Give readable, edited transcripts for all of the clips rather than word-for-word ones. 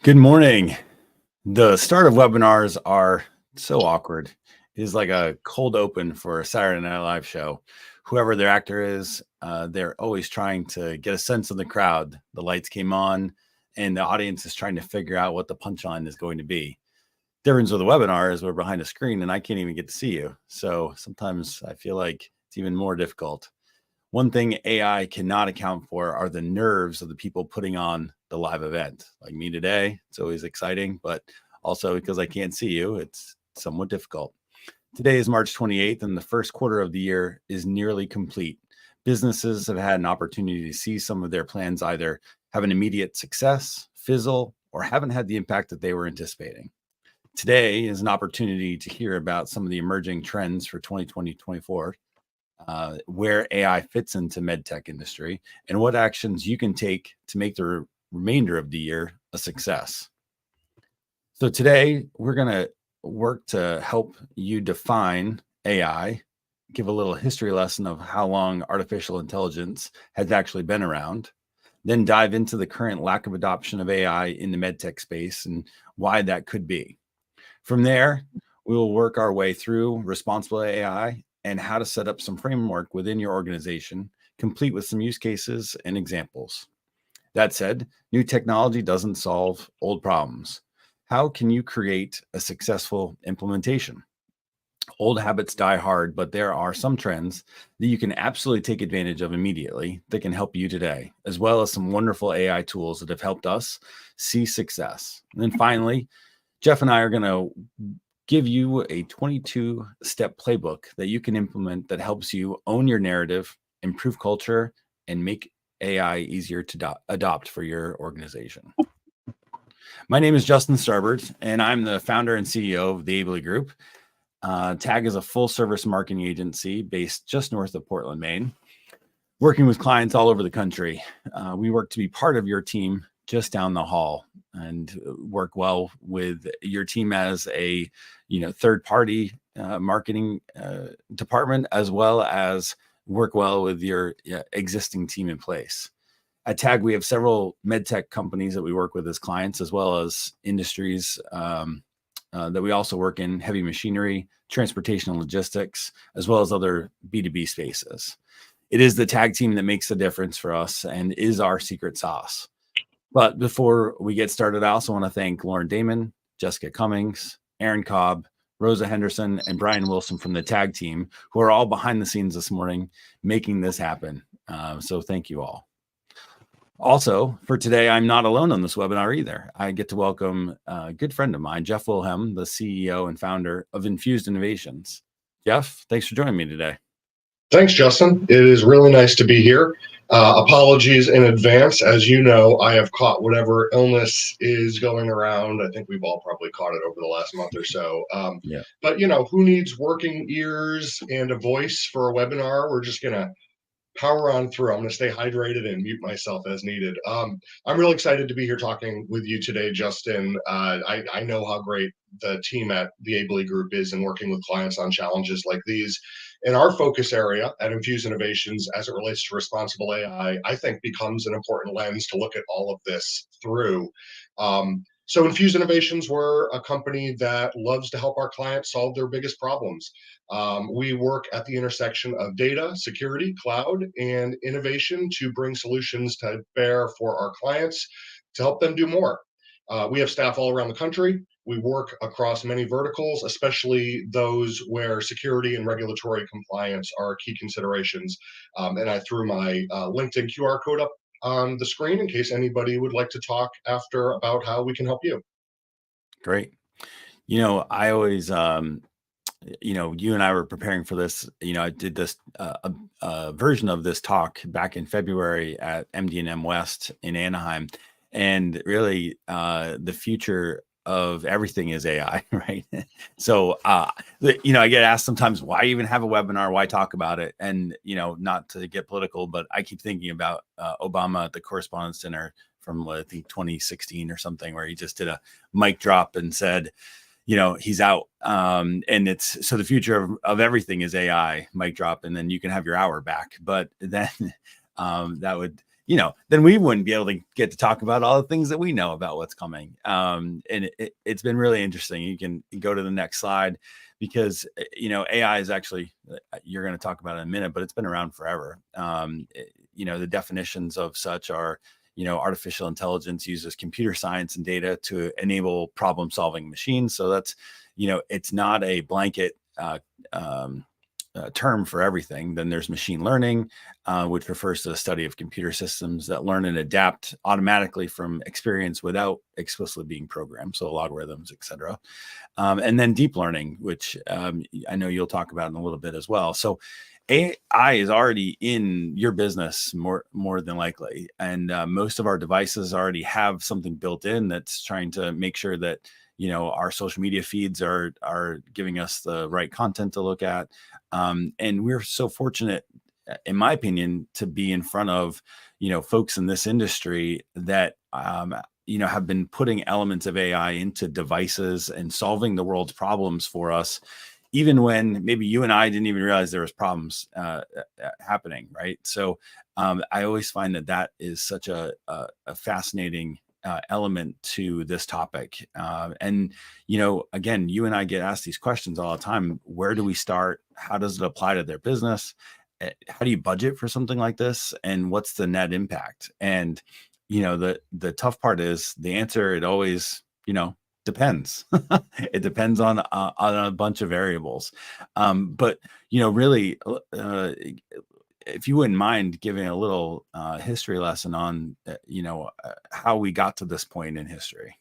Good morning. The start of webinars are so awkward. It is like a cold open for a Saturday Night Live show. Whoever their actor is, they're always trying to get a sense of the crowd. The lights came on and the audience is trying to figure out what the punchline is going to be. Difference with a webinar is we're behind a screen and I can't even get to see you. So sometimes I feel like it's even more difficult. One thing AI cannot account for are the nerves of the people putting on the live event. Like me today, it's always exciting, but also because I can't see you, it's somewhat difficult. Today is March 28th, and the first quarter of the year is nearly complete. Businesses have had an opportunity to see some of their plans either have an immediate success, fizzle, or haven't had the impact that they were anticipating. Today is an opportunity to hear about some of the emerging trends for 2020-24. Where AI fits into MedTech industry and what actions you can take to make the remainder of the year a success. So today we're going to work to help you define AI, give a little history lesson of how long artificial intelligence has actually been around, then dive into the current lack of adoption of AI in the MedTech space and why that could be. From there, we will work our way through responsible AI and how to set up some framework within your organization, complete with some use cases and examples. That said, new technology doesn't solve old problems. How can you create a successful implementation? Old habits die hard, but there are some trends that you can absolutely take advantage of immediately that can help you today, as well as some wonderful AI tools that have helped us see success. And then finally, Jeff and I are going to give you a 22-step playbook that you can implement that helps you own your narrative, improve culture, and make AI easier to adopt for your organization. My name is Justin Starbird, and I'm the founder and CEO of the Aebli Group. TAG is a full-service marketing agency based just north of Portland, Maine, working with clients all over the country. We work to be part of your team just down the hall and work well with your team as a third-party marketing department, as well as work well with your existing team in place. At TAG, we have several MedTech companies that we work with as clients, as well as industries that we also work in: heavy machinery, transportation and logistics, as well as other B2B spaces. It is the TAG team that makes the difference for us and is our secret sauce. But before we get started, I also want to thank Lauren Damon, Jessica Cummings, Aaron Cobb, Rosa Henderson, and Brian Wilson from the tag team, who are all behind the scenes this morning making this happen. So thank you all. Also, for today, I'm not alone on this webinar either. I get to welcome a good friend of mine, Jeff Wilhelm, the CEO and founder of Infused Innovations. Jeff, thanks for joining me today. Thanks, Justin. It is really nice to be here. Apologies in advance. As you know, I have caught whatever illness is going around. I think we've all probably caught it over the last month or so. Yeah. But, who needs working ears and a voice for a webinar? We're just going to power on through. I'm going to stay hydrated and mute myself as needed. I'm really excited to be here talking with you today, Justin. I know how great the team at the Aebli Group is in working with clients on challenges like these. And our focus area at Infused Innovations as it relates to responsible AI, I think becomes an important lens to look at all of this through. So Infused Innovations, we're a company that loves to help our clients solve their biggest problems. We work at the intersection of data, security, cloud, and innovation to bring solutions to bear for our clients to help them do more. We have staff all around the country. We work across many verticals, especially those where security and regulatory compliance are key considerations. And I threw my LinkedIn QR code up on the screen in case anybody would like to talk after about how we can help you. Great. I always, you and I were preparing for this. I did this a version of this talk back in February at MD&M West in Anaheim, and really the future of everything is AI, right? So, I get asked sometimes, why even have a webinar? Why talk about it? And, not to get political, but I keep thinking about Obama at the Correspondence Center from, I think, 2016 or something, where he just did a mic drop and said, he's out. And it's, so the future of everything is AI, mic drop, and then you can have your hour back. But then that would, then we wouldn't be able to get to talk about all the things that we know about what's coming. And it's been really interesting. You can go to the next slide, because, AI is actually, you're going to talk about it in a minute, but it's been around forever. The definitions of such are, artificial intelligence uses computer science and data to enable problem solving machines. So that's, it's not a blanket term for everything. Then there's machine learning, which refers to the study of computer systems that learn and adapt automatically from experience without explicitly being programmed. So logarithms, et cetera. And then deep learning, which I know you'll talk about in a little bit as well. So AI is already in your business more than likely. And most of our devices already have something built in that's trying to make sure that, our social media feeds are giving us the right content to look at. And we're so fortunate, in my opinion, to be in front of, folks in this industry that, have been putting elements of AI into devices and solving the world's problems for us, even when maybe you and I didn't even realize there was problems happening, right? So I always find that is such a fascinating element to this topic. And, again, you and I get asked these questions all the time. Where do we start? How does it apply to their business? How do you budget for something like this? And what's the net impact? And, the tough part is the answer, it always, depends. It depends on a bunch of variables. But, really, if you wouldn't mind giving a little history lesson on, how we got to this point in history.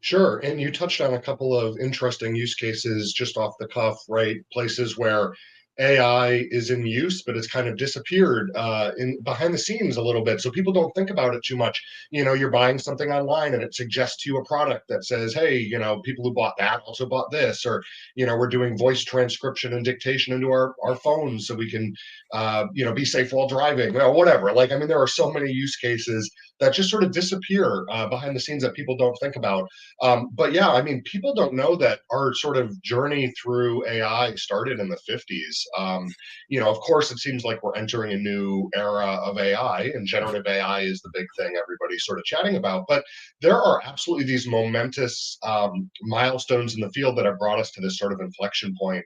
Sure. And you touched on a couple of interesting use cases just off the cuff, right? Places where AI is in use, but it's kind of disappeared in behind the scenes a little bit. So people don't think about it too much. You're buying something online and it suggests to you a product that says, hey, people who bought that also bought this, or, we're doing voice transcription and dictation into our phones so we can, be safe while driving, or whatever. There are so many use cases that just sort of disappear behind the scenes that people don't think about. But yeah, people don't know that our sort of journey through AI started in the 50s. Of course, it seems like we're entering a new era of AI, and generative AI is the big thing everybody's sort of chatting about. But there are absolutely these momentous milestones in the field that have brought us to this sort of inflection point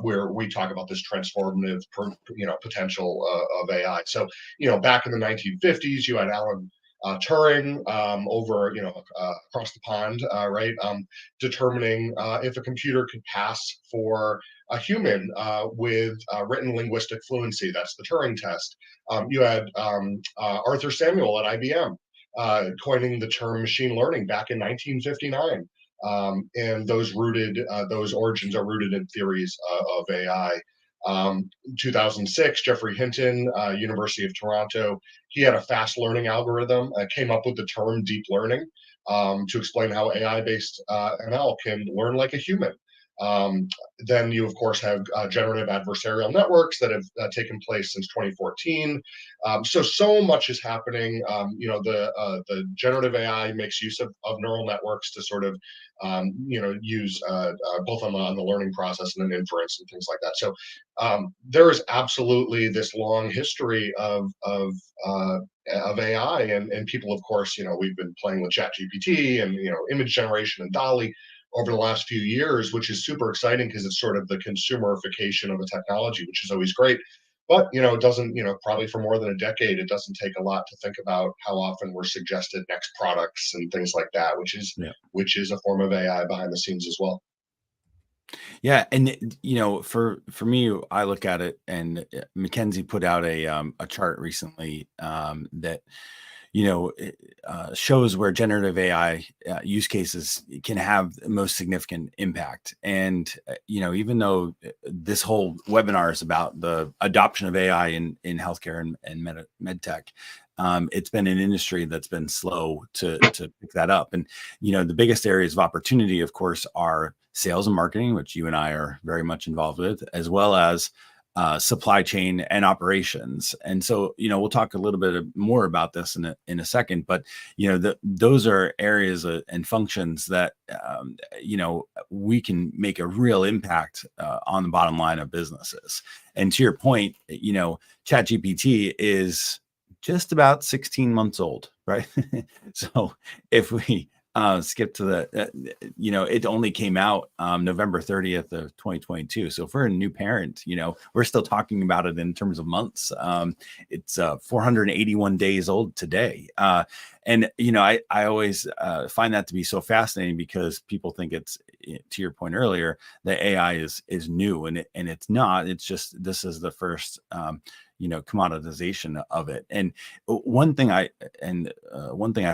where we talk about this transformative, potential of AI. So, back in the 1950s, you had Alan Turing over, across the pond, right? Determining if a computer could pass for a human with written linguistic fluency. That's the Turing test. You had Arthur Samuel at IBM coining the term machine learning back in 1959. And those origins are rooted in theories of AI. 2006, Jeffrey Hinton, University of Toronto, he had a fast learning algorithm, came up with the term deep learning to explain how AI-based ML can learn like a human. Um, then you, of course, have generative adversarial networks that have taken place since 2014. So much is happening. The generative AI makes use of neural networks to sort of, use both on the learning process and then inference and things like that. So there is absolutely this long history of AI, and people, of course, we've been playing with ChatGPT and image generation and Dolly over the last few years, which is super exciting because it's sort of the consumerification of a technology, which is always great. But it doesn't, probably for more than a decade, it doesn't take a lot to think about how often we're suggested next products and things like that, Yeah. which is a form of AI behind the scenes as well. Yeah, and for me, I look at it, and McKinsey put out a chart recently that shows where generative AI use cases can have the most significant impact. And even though this whole webinar is about the adoption of AI in healthcare and MedTech, it's been an industry that's been slow to pick that up. And the biggest areas of opportunity, of course, are sales and marketing, which you and I are very much involved with, as well as supply chain and operations. And so, we'll talk a little bit more about this in a second, but, those are areas and functions that, we can make a real impact on the bottom line of businesses. And to your point, ChatGPT is just about 16 months old, right? So if we skip to it only came out November 30th of 2022. So if we're a new parent, we're still talking about it in terms of months. It's 481 days old today. And I always find that to be so fascinating because people think it's, to your point earlier, that AI is new, and it's not. It's just, this is the first commoditization of it. And one thing I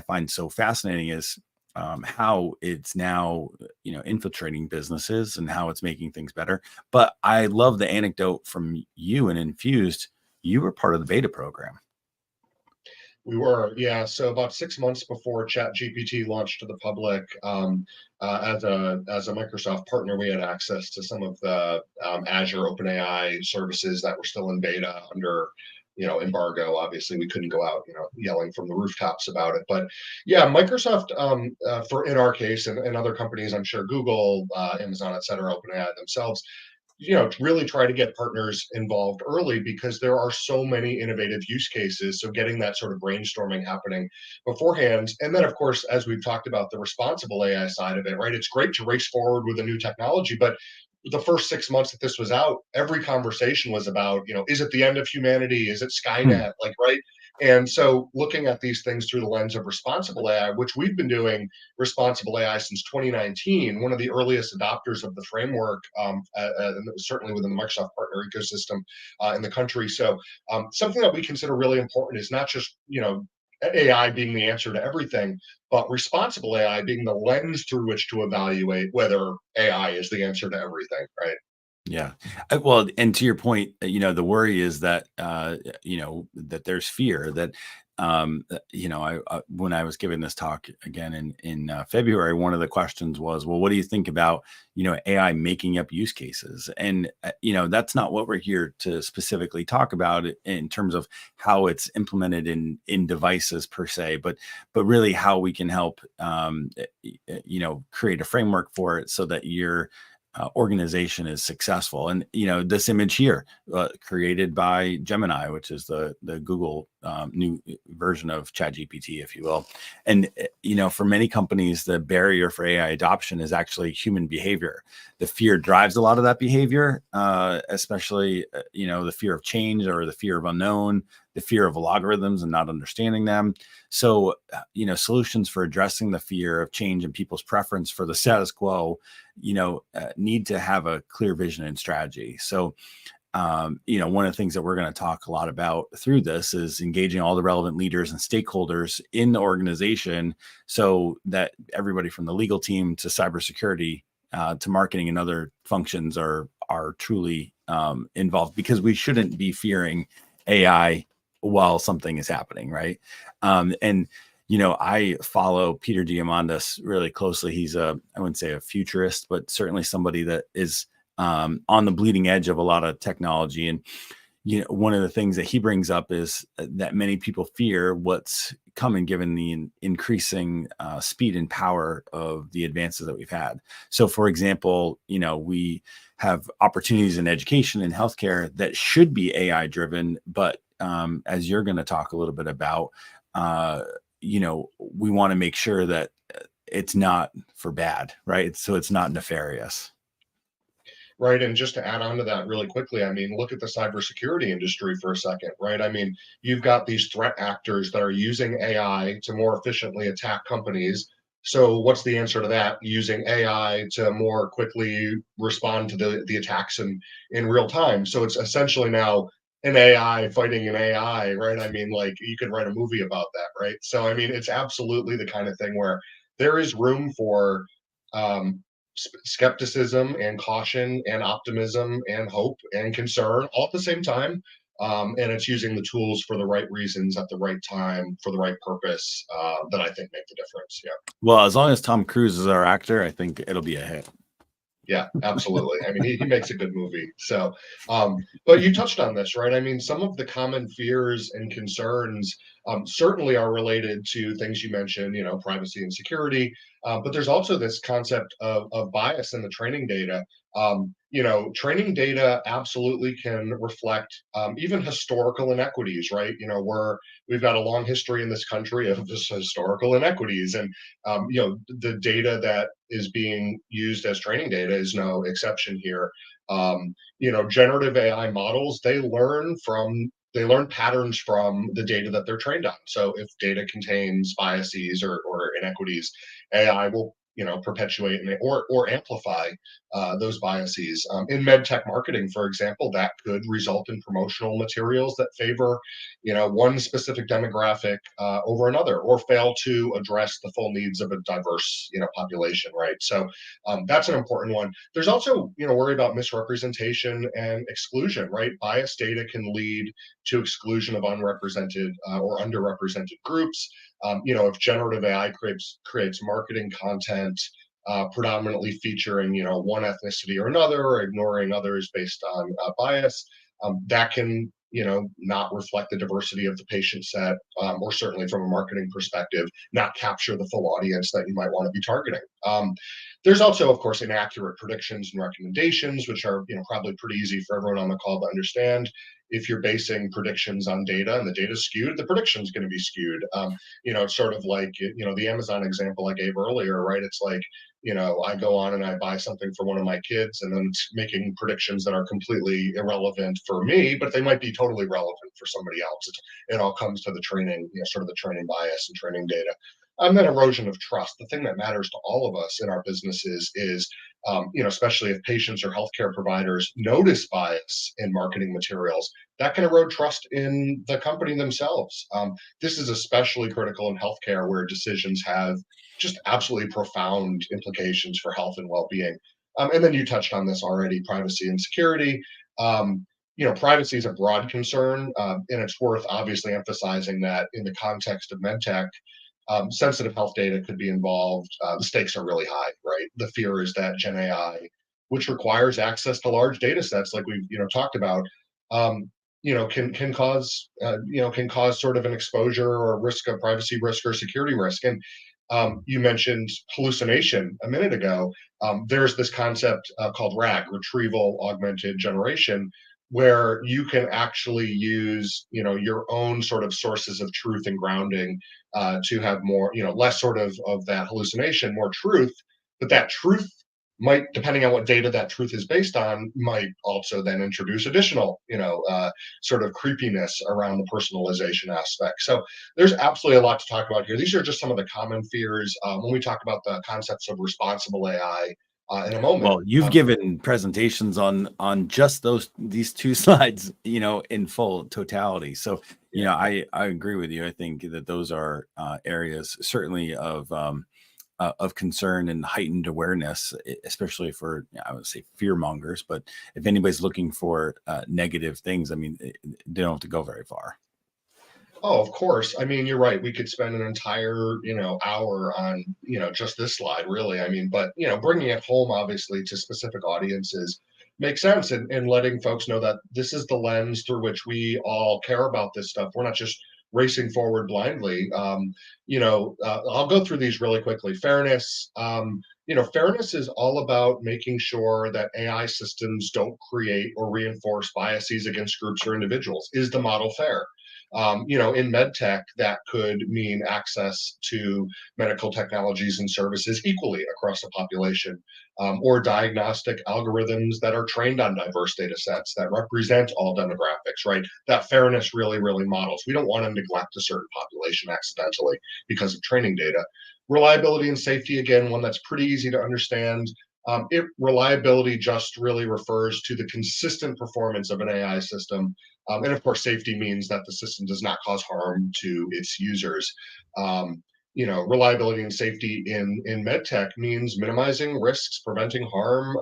find so fascinating is how it's now, infiltrating businesses and how it's making things better. But I love the anecdote from you and Infused. You were part of the beta program. We were, yeah. So about 6 months before ChatGPT launched to the public, as a Microsoft partner, we had access to some of the Azure OpenAI services that were still in beta under, embargo. Obviously, we couldn't go out, yelling from the rooftops about it. But yeah, Microsoft, for in our case, and other companies, I'm sure Google, Amazon, et cetera, OpenAI themselves, really try to get partners involved early because there are so many innovative use cases. So getting that sort of brainstorming happening beforehand. And then, of course, as we've talked about the responsible AI side of it, right? It's great to race forward with a new technology, but the first 6 months that this was out, every conversation was about, is it the end of humanity? Is it Hmm. Skynet? Like, right? And so looking at these things through the lens of responsible AI, which we've been doing responsible AI since 2019, one of the earliest adopters of the framework, and certainly within the Microsoft partner ecosystem in the country. So something that we consider really important is not just, AI being the answer to everything, but responsible AI being the lens through which to evaluate whether AI is the answer to everything, right? Yeah. Well, and to your point, the worry is that, that there's fear that, when I was giving this talk again in February, one of the questions was, well, what do you think about, AI making up use cases? And, that's not what we're here to specifically talk about in terms of how it's implemented in devices per se, but really how we can help, create a framework for it so that you're organization is successful. And this image here, created by Gemini, which is the Google new version of ChatGPT, if you will. And for many companies, the barrier for AI adoption is actually human behavior. The fear drives a lot of that behavior, especially the fear of change or the fear of unknown, the fear of algorithms and not understanding them. So solutions for addressing the fear of change and people's preference for the status quo need to have a clear vision and strategy. So one of the things that we're going to talk a lot about through this is engaging all the relevant leaders and stakeholders in the organization, so that everybody from the legal team to cybersecurity to marketing and other functions are truly involved, because we shouldn't be fearing AI while something is happening, right? And I follow Peter Diamandis really closely. He's I wouldn't say a futurist, but certainly somebody that is on the bleeding edge of a lot of technology. And one of the things that he brings up is that many people fear what's coming, given the increasing speed and power of the advances that we've had. So, for example, we have opportunities in education and healthcare that should be AI driven, but as you're going to talk a little bit about, we want to make sure that it's not for bad, right? So it's not nefarious. Right. And just to add on to that really quickly, I mean, look at the cybersecurity industry for a second, right? I mean, you've got these threat actors that are using AI to more efficiently attack companies. So what's the answer to that? Using AI to more quickly respond to the attacks in real time. So it's essentially now an AI fighting an AI, right? I mean, like, you could write a movie about that, right? So I mean, it's absolutely the kind of thing where there is room for um, skepticism and caution and optimism and hope and concern all at the same time. And it's using the tools for the right reasons at the right time for the right purpose, that I think make the difference. Yeah. Well, as long as Tom Cruise is our actor, I think it'll be a hit. Yeah, absolutely. I mean, he makes a good movie. So, but you touched on this, right? I mean, some of the common fears and concerns certainly are related to things you mentioned, privacy and security. But there's also this concept of bias in the training data. Training data absolutely can reflect even historical inequities, right? We've got a long history in this country of this historical inequities, and the data that is being used as training data is no exception here. Generative AI models, they learn patterns from the data that they're trained on. So if data contains biases or inequities, AI will perpetuate or amplify those biases. In MedTech marketing, for example, that could result in promotional materials that favor one specific demographic over another, or fail to address the full needs of a diverse population, right? So that's an important one. There's also worry about misrepresentation and exclusion, right? Biased data can lead to exclusion of unrepresented or underrepresented groups. If generative AI creates marketing content predominantly featuring one ethnicity or another, or ignoring others based on bias, that can not reflect the diversity of the patient set, or certainly from a marketing perspective, not capture the full audience that you might want to be targeting. There's also, of course, inaccurate predictions and recommendations, which are probably pretty easy for everyone on the call to understand. If you're basing predictions on data and the data is skewed, the prediction is going to be skewed. It's sort of like the Amazon example I gave earlier, right? It's like I go on and I buy something for one of my kids, and then it's making predictions that are completely irrelevant for me, but they might be totally relevant for somebody else. It all comes to the training, sort of the training bias and training data. And then erosion of trust. The thing that matters to all of us in our businesses is, especially if patients or healthcare providers notice bias in marketing materials, that can erode trust in the company themselves. This is especially critical in healthcare, where decisions have just absolutely profound implications for health and well-being. And then you touched on this already: privacy and security. Privacy is a broad concern, and it's worth obviously emphasizing that in the context of MedTech, sensitive health data could be involved. The stakes are really high, right? The fear is that Gen AI, which requires access to large data sets, like we've talked about, can cause sort of an exposure or risk of privacy risk or security risk. And you mentioned hallucination a minute ago. There's this concept called RAG, retrieval augmented generation, where you can actually use, your own sort of sources of truth and grounding to have more, less sort of that hallucination, more truth. But that truth might, depending on what data that truth is based on, might also then introduce additional, sort of creepiness around the personalization aspect. So there's absolutely a lot to talk about here. These are just some of the common fears when we talk about the concepts of responsible AI in a moment. Well, you've given presentations on just these two slides, in full totality. So, Yeah. I agree with you. I think that those are areas certainly of concern and heightened awareness, especially for, I would say, fear mongers. But if anybody's looking for negative things, I mean, they don't have to go very far. Oh, of course. I mean, you're right. We could spend an entire, hour on, just this slide, really. I mean, but, bringing it home, obviously, to specific audiences makes sense, and letting folks know that this is the lens through which we all care about this stuff. We're not just racing forward blindly. I'll go through these really quickly. Fairness. Fairness is all about making sure that AI systems don't create or reinforce biases against groups or individuals. Is the model fair? In MedTech, that could mean access to medical technologies and services equally across the population, or diagnostic algorithms that are trained on diverse data sets that represent all demographics, right? That fairness really, really models. We don't want to neglect a certain population accidentally because of training data. Reliability and safety, again, one that's pretty easy to understand. Reliability just really refers to the consistent performance of an AI system. And of course, safety means that the system does not cause harm to its users. Reliability and safety in medtech means minimizing risks, preventing harm,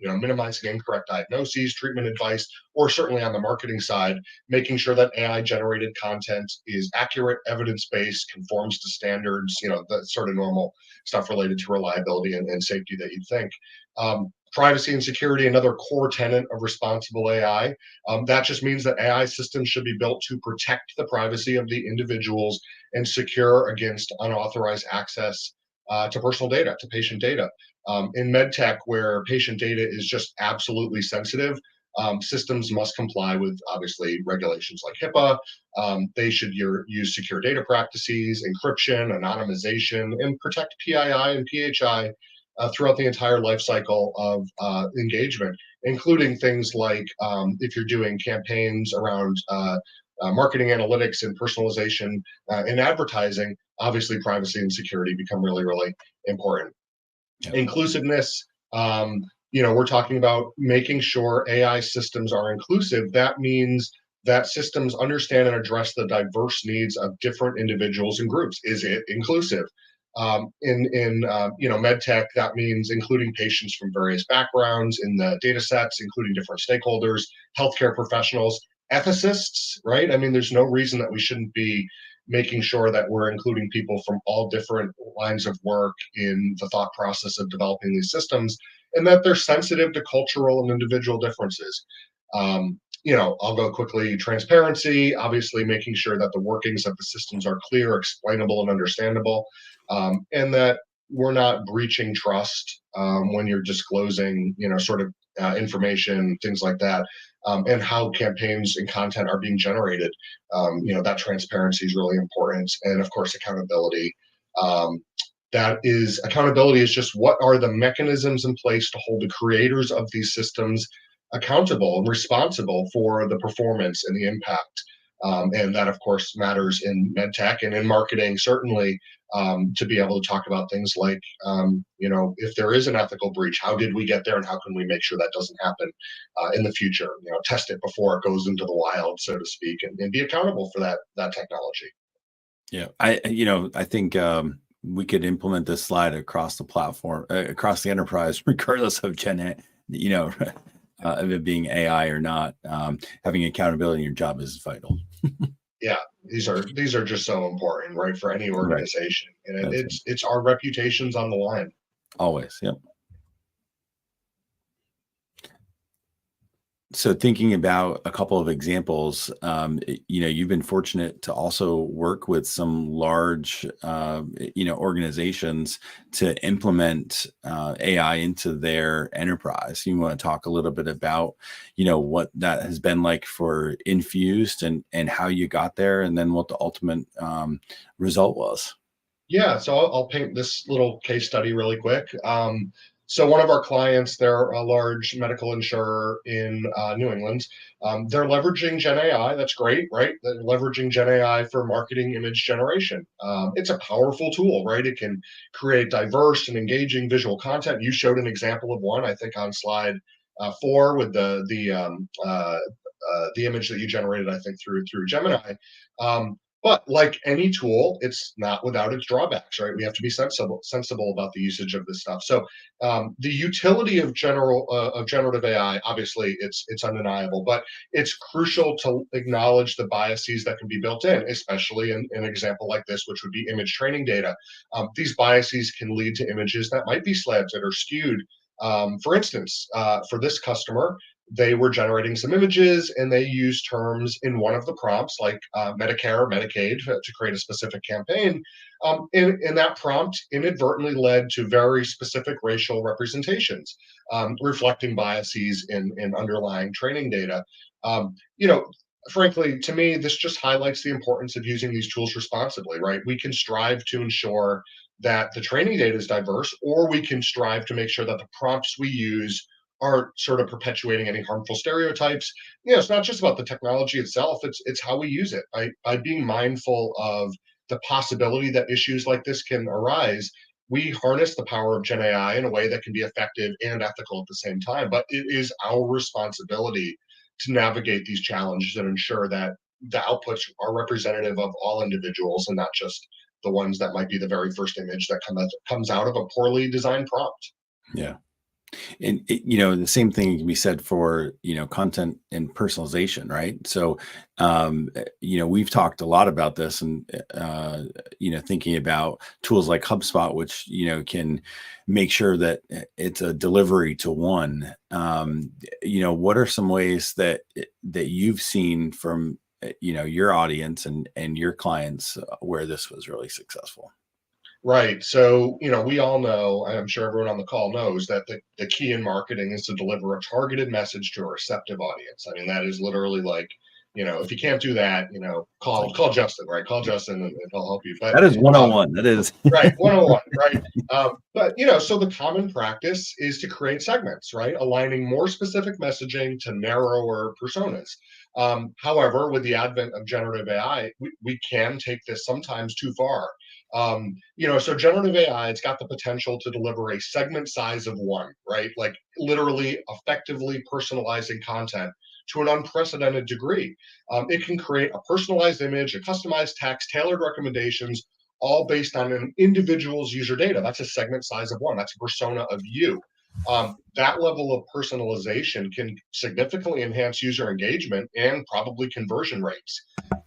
minimizing incorrect diagnoses, treatment advice, or certainly on the marketing side, making sure that AI generated content is accurate, evidence based, conforms to standards, the sort of normal stuff related to reliability and safety that you'd think. Privacy and security, another core tenet of responsible AI. That just means that AI systems should be built to protect the privacy of the individuals and secure against unauthorized access to personal data, to patient data. In medtech, where patient data is just absolutely sensitive, systems must comply with, obviously, regulations like HIPAA. They should use secure data practices, encryption, anonymization, and protect PII and PHI throughout the entire life cycle of engagement, including things like if you're doing campaigns around marketing analytics and personalization in advertising, obviously privacy and security become really, really important. Yep. Inclusiveness, we're talking about making sure AI systems are inclusive. That means that systems understand and address the diverse needs of different individuals and groups. Is it inclusive? In medtech, that means including patients from various backgrounds in the data sets, including different stakeholders, healthcare professionals, ethicists, right? I mean, there's no reason that we shouldn't be making sure that we're including people from all different lines of work in the thought process of developing these systems, and that they're sensitive to cultural and individual differences. I'll go quickly. Transparency, obviously making sure that the workings of the systems are clear, explainable, and understandable, and that we're not breaching trust when you're disclosing, information, things like that, and how campaigns and content are being generated. That transparency is really important, and of course, accountability. Accountability is just what are the mechanisms in place to hold the creators of these systems accountable and responsible for the performance and the impact. And that, of course, matters in medtech and in marketing, certainly, to be able to talk about things like, if there is an ethical breach, how did we get there and how can we make sure that doesn't happen in the future? Test it before it goes into the wild, so to speak, and be accountable for that technology. Yeah, I think we could implement this slide across the platform, across the enterprise, regardless of of it being AI or not. Having accountability in your job is vital. Yeah, these are just so important, right, for any organization, right. And it's our reputations on the line. Always, yep. So thinking about a couple of examples, you've been fortunate to also work with some large, organizations to implement AI into their enterprise. You want to talk a little bit about, what that has been like for Infused and how you got there, and then what the ultimate result was. Yeah, so I'll paint this little case study really quick. So one of our clients, they're a large medical insurer in New England. They're leveraging Gen AI. That's great, right? They're leveraging Gen AI for marketing image generation. It's a powerful tool, right? It can create diverse and engaging visual content. You showed an example of one, I think, on slide 4 with the image that you generated, I think, through Gemini. But like any tool, it's not without its drawbacks, right? We have to be sensible about the usage of this stuff. So the utility of generative AI, obviously, it's undeniable, but it's crucial to acknowledge the biases that can be built in, especially in an example like this, which would be image training data. These biases can lead to images that might be slanted or skewed. For instance, for this customer, they were generating some images and they used terms in one of the prompts like Medicare or Medicaid to create a specific campaign. And that prompt inadvertently led to very specific racial representations, reflecting biases in underlying training data. You know, frankly, to me, this just highlights the importance of using these tools responsibly, right? We can strive to ensure that the training data is diverse, or we can strive to make sure that the prompts we use aren't sort of perpetuating any harmful stereotypes. It's not just about the technology itself, it's how we use it. By being mindful of the possibility that issues like this can arise, we harness the power of Gen AI in a way that can be effective and ethical at the same time. But it is our responsibility to navigate these challenges and ensure that the outputs are representative of all individuals and not just the ones that might be the very first image that comes out of a poorly designed prompt. Yeah. And the same thing can be said for, content and personalization, right? So, we've talked a lot about this and, thinking about tools like HubSpot, which, can make sure that it's a delivery to one. What are some ways that you've seen from, your audience and your clients where this was really successful? Right. So, we all know, and I'm sure everyone on the call knows that the key in marketing is to deliver a targeted message to a receptive audience. I mean, that is literally like, if you can't do that, It's call Justin, right? Call Justin and he'll help you. But That is 101. That is. right, 101, right? But so the common practice is to create segments, right? Aligning more specific messaging to narrower personas. However, with the advent of generative AI, we can take this sometimes too far. So generative AI, it's got the potential to deliver a segment size of one, right? Like literally effectively personalizing content to an unprecedented degree. It can create a personalized image, a customized text, tailored recommendations, all based on an individual's user data. That's a segment size of one. That's a persona of you. That level of personalization can significantly enhance user engagement and probably conversion rates.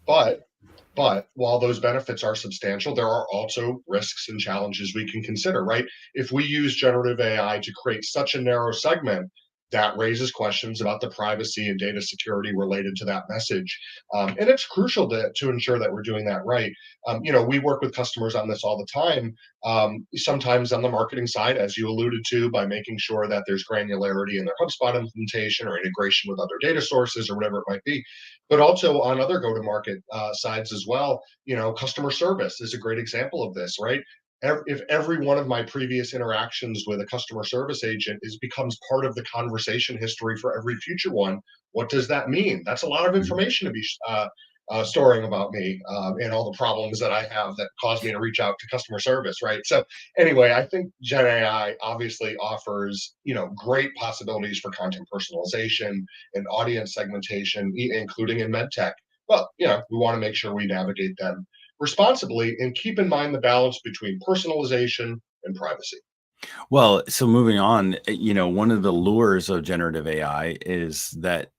But while those benefits are substantial, there are also risks and challenges we can consider, right? If we use generative AI to create such a narrow segment, that raises questions about the privacy and data security related to that message. And it's crucial to ensure that we're doing that right. We work with customers on this all the time, sometimes on the marketing side, as you alluded to, by making sure that there's granularity in their HubSpot implementation or integration with other data sources or whatever it might be, but also on other go-to-market sides as well. Customer service is a great example of this, right? If every one of my previous interactions with a customer service agent becomes part of the conversation history for every future one, what does that mean? That's a lot of information to be storing about me and all the problems that I have that cause me to reach out to customer service, right? So anyway, I think Gen AI obviously offers, great possibilities for content personalization and audience segmentation, including in MedTech. But, we want to make sure we navigate them responsibly and keep in mind the balance between personalization and privacy. Well, so moving on, one of the lures of generative AI is that,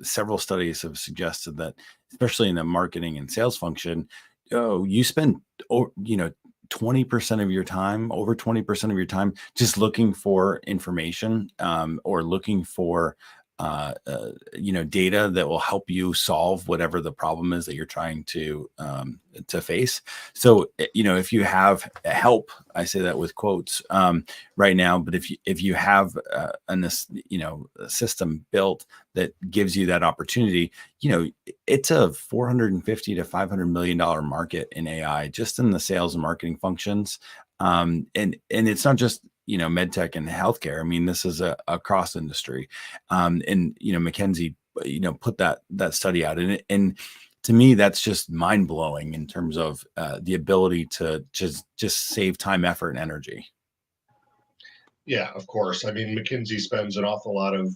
several studies have suggested that, especially in the marketing and sales function, you spend, 20% of your time, over 20% of your time, just looking for information, or looking for data that will help you solve whatever the problem is that you're trying to face. So, if you have help, I say that with quotes right now, but if you have a system built that gives you that opportunity, it's a $450 to $500 million market in AI, just in the sales and marketing functions. And it's not just MedTech and healthcare. I mean, this is a cross industry. And McKinsey put that study out, and to me that's just mind blowing in terms of the ability to just save time, effort, and energy. Yeah, of course. I mean, McKinsey spends an awful lot of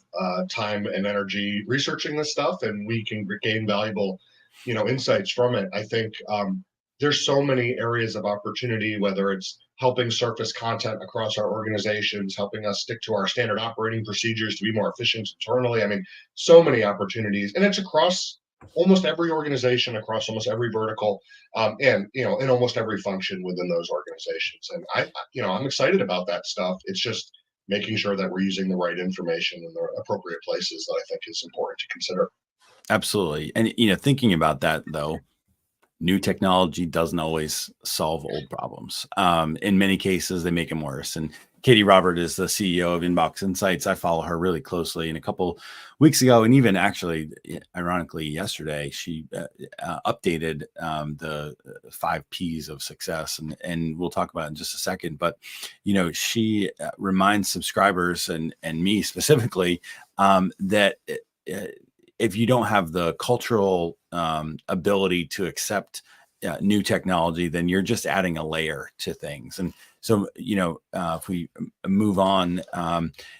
time and energy researching this stuff, and we can gain valuable, insights from it. I think there's so many areas of opportunity, whether it's helping surface content across our organizations, helping us stick to our standard operating procedures to be more efficient internally. I mean, so many opportunities, and it's across almost every organization, across almost every vertical, and in almost every function within those organizations. And I'm excited about that stuff. It's just making sure that we're using the right information in the appropriate places that I think is important to consider. Absolutely. And thinking about that though, new technology doesn't always solve old problems. In many cases, they make them worse. And Katie Robert is the CEO of Inbox Insights. I follow her really closely. And a couple weeks ago, and even actually, ironically, yesterday, she updated the 5 Ps of success. And we'll talk about it in just a second. But, she reminds subscribers and me specifically that if you don't have the cultural ability to accept new technology, then you're just adding a layer to things. And so, if we move on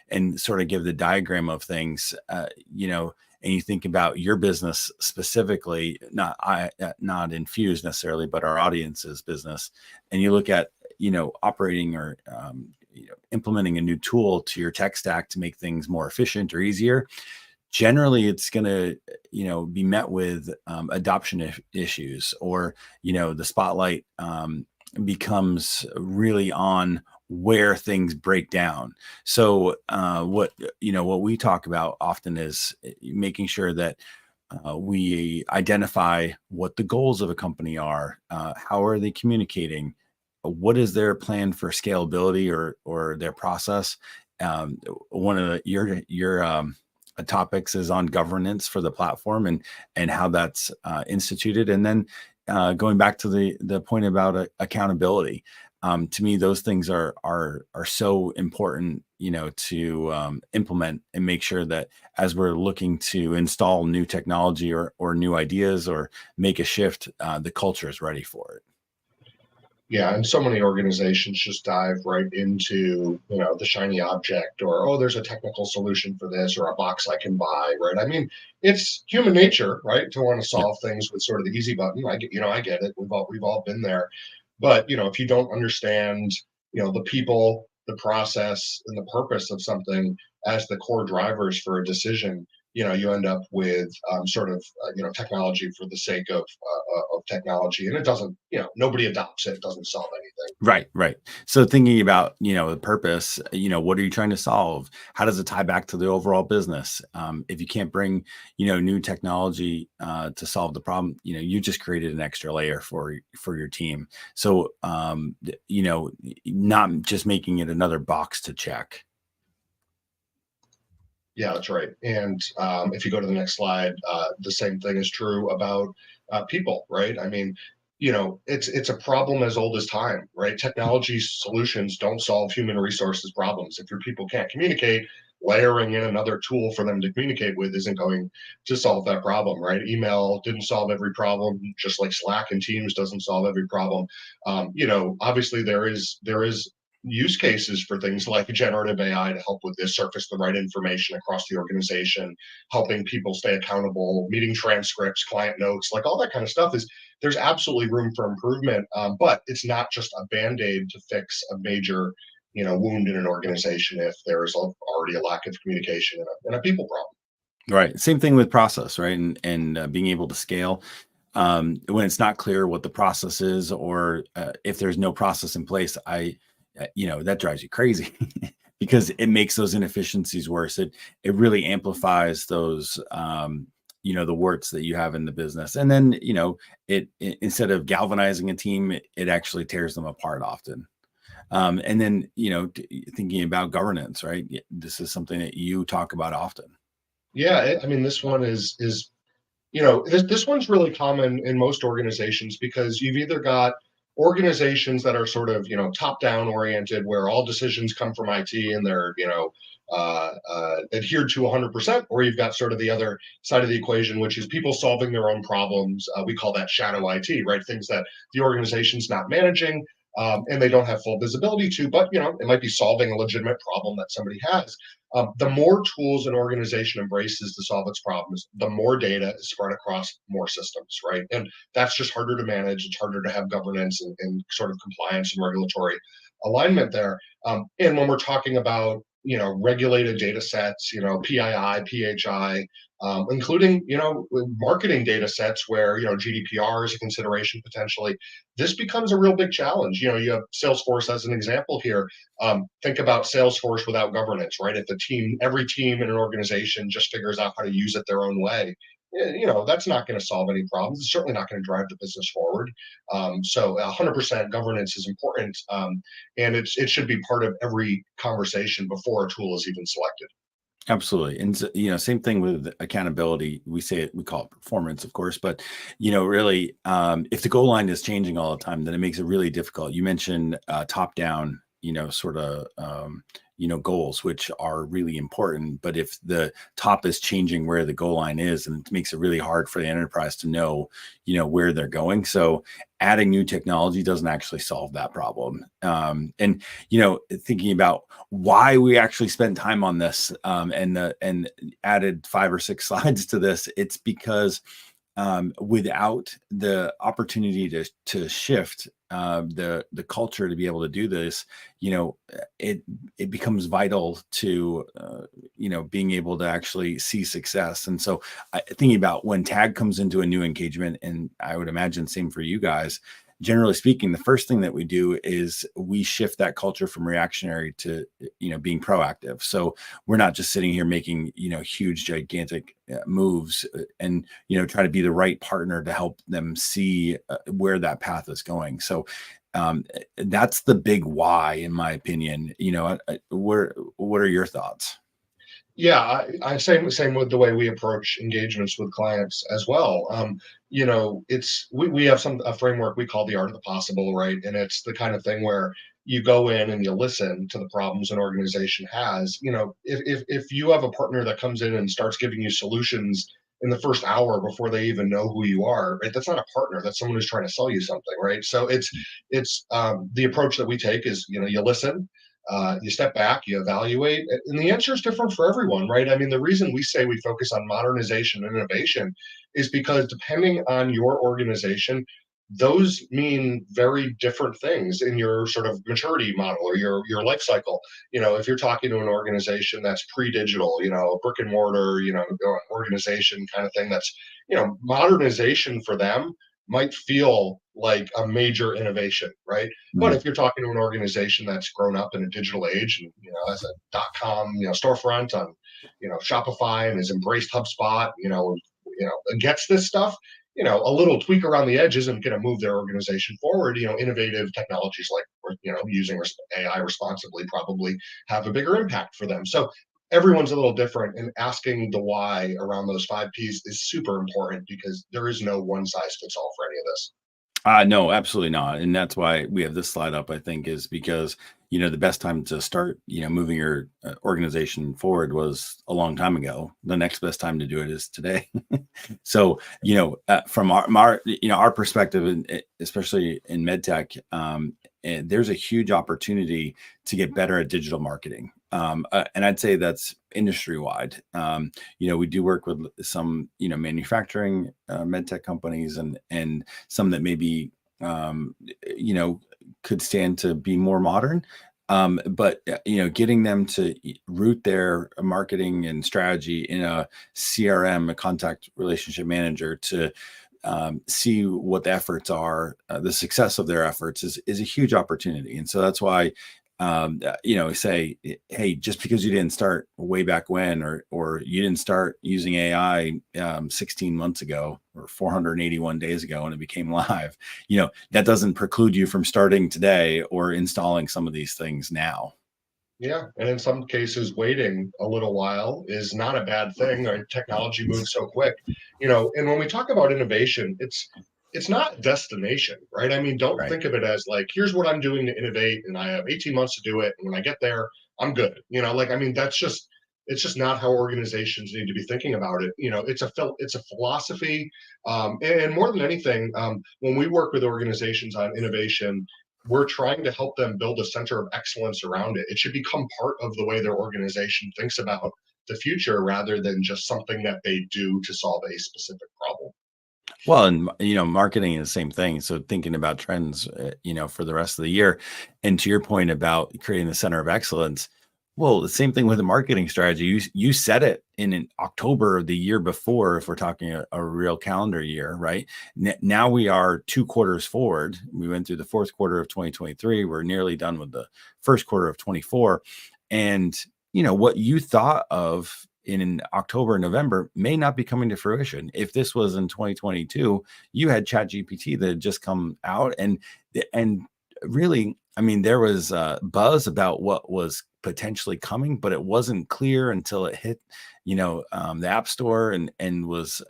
and sort of give the diagram of things, and you think about your business specifically, not Infused necessarily, but our audience's business, and you look at, operating or implementing a new tool to your tech stack to make things more efficient or easier, generally it's going to be met with adoption issues, or the spotlight becomes really on where things break down. So what we talk about often is making sure that we identify what the goals of a company are, how are they communicating, what is their plan for scalability or their process. One of your topics is on governance for the platform and how that's instituted. And then going back to the point about accountability, to me, those things are so important, to implement and make sure that as we're looking to install new technology or new ideas or make a shift, the culture is ready for it. Yeah, and so many organizations just dive right into, the shiny object, or, oh, there's a technical solution for this, or a box I can buy, right? I mean, it's human nature, right, to want to Yeah. solve things with sort of the easy button. I get it. We've all been there. But, if you don't understand, the people, the process, and the purpose of something as the core drivers for a decision, you end up with sort of technology for the sake of technology, and it doesn't, nobody adopts it. It doesn't solve anything. Right. So thinking about, the purpose, what are you trying to solve? How does it tie back to the overall business? If you can't bring, new technology to solve the problem, you just created an extra layer for your team. So, not just making it another box to check. Yeah, that's right. And if you go to the next slide, the same thing is true about people, right? I mean, it's a problem as old as time, right? Technology solutions don't solve human resources problems. If your people can't communicate, layering in another tool for them to communicate with isn't going to solve that problem, right? Email didn't solve every problem, just like Slack and Teams doesn't solve every problem. Obviously there is use cases for things like generative AI to help with this, surface the right information across the organization, helping people stay accountable, meeting transcripts, client notes, like all that kind of stuff is there's absolutely room for improvement. But it's not just a band-aid to fix a major, wound in an organization if there is already a lack of communication and a people problem. Right. Same thing with process, right? And being able to scale. When it's not clear what the process is, or if there's no process in place, that drives you crazy because it makes those inefficiencies worse. It really amplifies those the warts that you have in the business. And then, it instead of galvanizing a team, it actually tears them apart often. And then, thinking about governance, right? This is something that you talk about often. Yeah, I mean, this one is this one's really common in most organizations because you've either got organizations that are sort of top down oriented, where all decisions come from IT and they're adhered to 100%, or you've got sort of the other side of the equation, which is people solving their own problems. We call that shadow IT, right? Things that the organization's not managing. And they don't have full visibility to, but it might be solving a legitimate problem that somebody has. The more tools an organization embraces to solve its problems, the more data is spread across more systems, right? And that's just harder to manage. It's harder to have governance and sort of compliance and regulatory alignment there. And when we're talking about regulated data sets, PII, PHI, including marketing data sets where GDPR is a consideration potentially, this becomes a real big challenge. You have Salesforce as an example here. Think about Salesforce without governance, right? If every team in an organization just figures out how to use it their own way, that's not going to solve any problems. It's certainly not going to drive the business forward. So 100% governance is important, and it should be part of every conversation before a tool is even selected. Absolutely. And same thing with accountability. We call it performance, of course, but really, if the goal line is changing all the time, then it makes it really difficult. You mentioned top down, sort of, goals, which are really important. But if the top is changing where the goal line is, and it makes it really hard for the enterprise to know, where they're going. So adding new technology doesn't actually solve that problem. And thinking about why we actually spent time on this, and added 5 or 6 slides to this, it's because without the opportunity to shift the culture to be able to do this, it becomes vital to being able to actually see success. And so thinking about when tag comes into a new engagement, and I would imagine same for you guys, generally speaking, the first thing that we do is we shift that culture from reactionary to, being proactive. So we're not just sitting here making, huge, gigantic moves, and, try to be the right partner to help them see where that path is going. So that's the big why, in my opinion. What are your thoughts? Yeah, I same with the way we approach engagements with clients as well. We have a framework we call the art of the possible, right? And it's the kind of thing where you go in and you listen to the problems an organization has. If you have a partner that comes in and starts giving you solutions in the first hour before they even know who you are, right? That's not a partner. That's someone who's trying to sell you something, right? So it's the approach that we take is you listen, you step back, you evaluate, and the answer is different for everyone, right? I mean, the reason we say we focus on modernization and innovation is because depending on your organization, those mean very different things in your sort of maturity model or your life cycle. If you're talking to an organization that's pre-digital, brick and mortar, organization kind of thing, that's modernization for them might feel like a major innovation, right? But Mhm. if you're talking to an organization that's grown up in a digital age and has a .com storefront on Shopify and has embraced HubSpot, and gets this stuff, a little tweak around the edge isn't going to move their organization forward. Innovative technologies like using AI responsibly probably have a bigger impact for them. So everyone's a little different, and asking the why around those 5 Ps is super important because there is no one size fits all for any of this. No, absolutely not. And that's why we have this slide up, I think, is because, the best time to start, moving your organization forward was a long time ago. The next best time to do it is today. So, from our perspective, and especially in MedTech, and there's a huge opportunity to get better at digital marketing. And I'd say that's industry wide. We do work with some, manufacturing MedTech companies, and some that maybe, could stand to be more modern. But getting them to root their marketing and strategy in a CRM, a contact relationship manager, to see what the efforts are, the success of their efforts is a huge opportunity. And so that's why say, hey, just because you didn't start way back when, or you didn't start using AI 16 months ago or 481 days ago and it became live, that doesn't preclude you from starting today or installing some of these things now. Yeah, and in some cases, waiting a little while is not a bad thing. Technology moves so quick, And when we talk about innovation, it's not a destination, right? I mean, don't Right. think of it as like, here's what I'm doing to innovate, and I have 18 months to do it, and when I get there, I'm good. I mean, it's just not how organizations need to be thinking about it. It's a philosophy, and more than anything, when we work with organizations on innovation, we're trying to help them build a center of excellence around it. It should become part of the way their organization thinks about the future rather than just something that they do to solve a specific problem. Well, and marketing is the same thing. So thinking about trends, for the rest of the year, and to your point about creating the center of excellence, well, the same thing with the marketing strategy. You set it in October of the year before, if we're talking a real calendar year, right? Now we are 2 quarters forward. We went through the fourth quarter of 2023. We're nearly done with the first quarter of 24, and what you thought of in October and November may not be coming to fruition. If this was in 2022, you had ChatGPT that had just come out, and really, I mean, there was buzz about what was potentially coming, but it wasn't clear until it hit, the App Store, and was